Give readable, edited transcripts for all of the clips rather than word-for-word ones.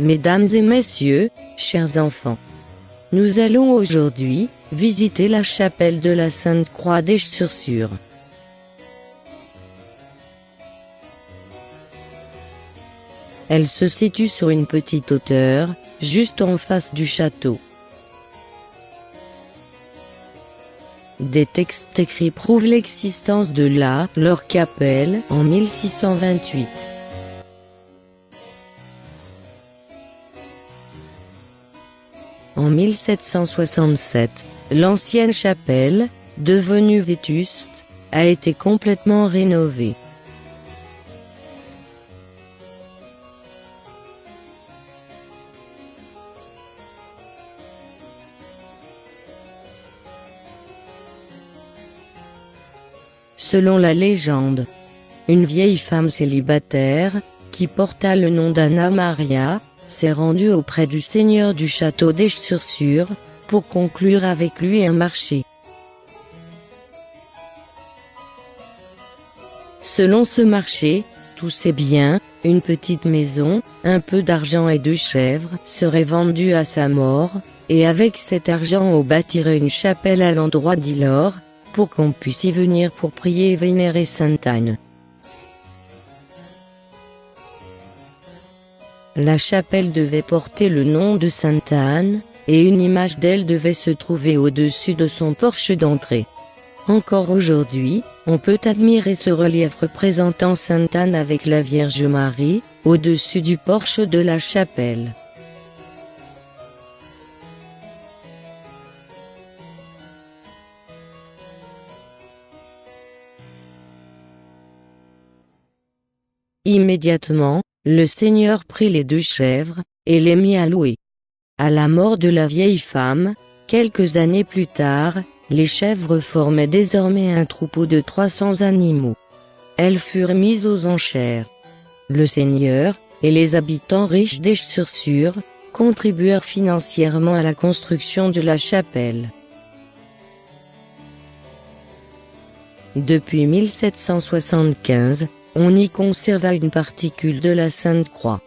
Mesdames et messieurs, chers enfants, nous allons aujourd'hui visiter la chapelle de la Sainte-Croix d'Esch-sur-Sûre. Elle se situe sur une petite hauteur, juste en face du château. Des textes écrits prouvent l'existence de leur chapelle en 1628. En 1767, l'ancienne chapelle, devenue vétuste, a été complètement rénovée. Selon la légende, une vieille femme célibataire, qui porta le nom d'Anna Maria, s'est rendue auprès du seigneur du château d'Esch-sur-Sûre, pour conclure avec lui un marché. Selon ce marché, tous ses biens, une petite maison, un peu d'argent et 2 chèvres, seraient vendus à sa mort, et avec cet argent on bâtirait une chapelle à l'endroit d'Ilor, pour qu'on puisse y venir pour prier et vénérer Sainte Anne. La chapelle devait porter le nom de Sainte Anne, et une image d'elle devait se trouver au-dessus de son porche d'entrée. Encore aujourd'hui, on peut admirer ce relief représentant Sainte Anne avec la Vierge Marie, au-dessus du porche de la chapelle. Immédiatement, le Seigneur prit les 2 chèvres, et les mit à louer. À la mort de la vieille femme, quelques années plus tard, les chèvres formaient désormais un troupeau de 300 animaux. Elles furent mises aux enchères. Le Seigneur, et les habitants riches d'Esch-sur-Sûre, contribuèrent financièrement à la construction de la chapelle. Depuis 1775, on y conserva une particule de la Sainte-Croix.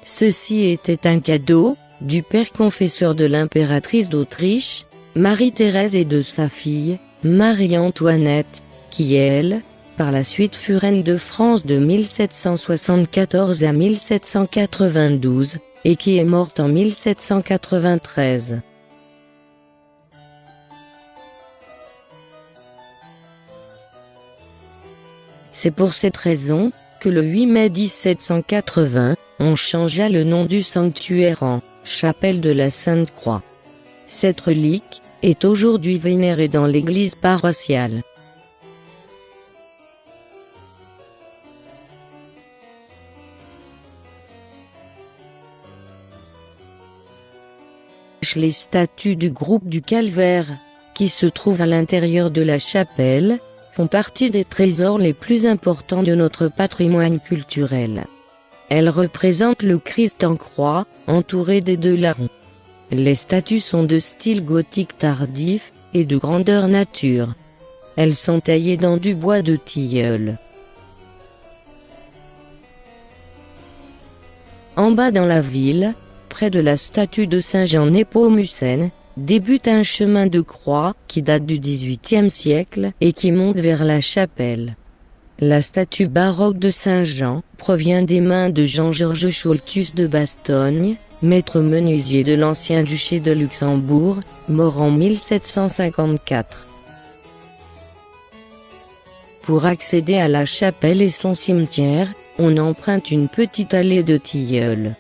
Ceci était un cadeau du père confesseur de l'impératrice d'Autriche, Marie-Thérèse, et de sa fille, Marie-Antoinette, qui elle, par la suite fut reine de France de 1774 à 1792, et qui est morte en 1793. C'est pour cette raison que le 8 mai 1780, on changea le nom du sanctuaire en Chapelle de la Sainte-Croix. Cette relique est aujourd'hui vénérée dans l'église paroissiale. Les statues du groupe du Calvaire, qui se trouvent à l'intérieur de la chapelle, font partie des trésors les plus importants de notre patrimoine culturel. Elles représentent le Christ en croix, entouré des 2 larrons. Les statues sont de style gothique tardif, et de grandeur nature. Elles sont taillées dans du bois de tilleul. En bas dans la ville, près de la statue de Saint-Jean Népomucène, débute un chemin de croix qui date du XVIIIe siècle et qui monte vers la chapelle. La statue baroque de Saint-Jean provient des mains de Jean-Georges Scholtus de Bastogne, maître menuisier de l'ancien duché de Luxembourg, mort en 1754. Pour accéder à la chapelle et son cimetière, on emprunte une petite allée de tilleuls.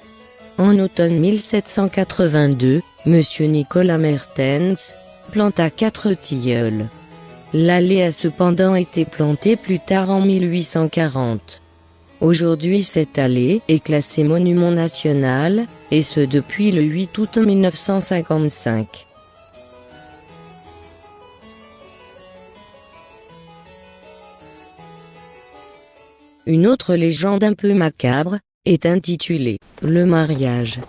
En automne 1782, M. Nicolas Mertens planta 4 tilleuls. L'allée a cependant été plantée plus tard en 1840. Aujourd'hui cette allée est classée monument national, et ce depuis le 8 août 1955. Une autre légende un peu macabre est intitulée « Le mariage ».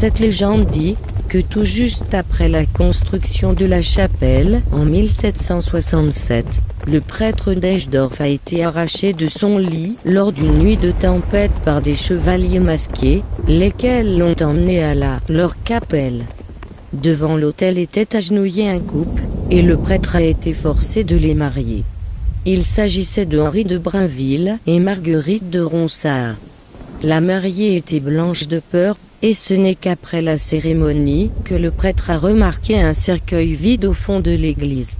Cette légende dit que tout juste après la construction de la chapelle, en 1767, le prêtre d'Eschdorf a été arraché de son lit lors d'une nuit de tempête par des chevaliers masqués, lesquels l'ont emmené à leur capelle. Devant l'autel était agenouillé un couple, et le prêtre a été forcé de les marier. Il s'agissait de Henri de Blainville et Marguerite de Ronsard. La mariée était blanche de peur, et ce n'est qu'après la cérémonie que le prêtre a remarqué un cercueil vide au fond de l'église.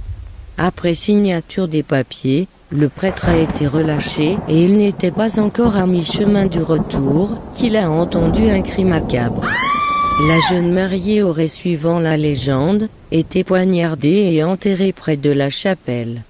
Après signature des papiers, le prêtre a été relâché et il n'était pas encore à mi-chemin du retour qu'il a entendu un cri macabre. La jeune mariée aurait, suivant la légende, été poignardée et enterrée près de la chapelle.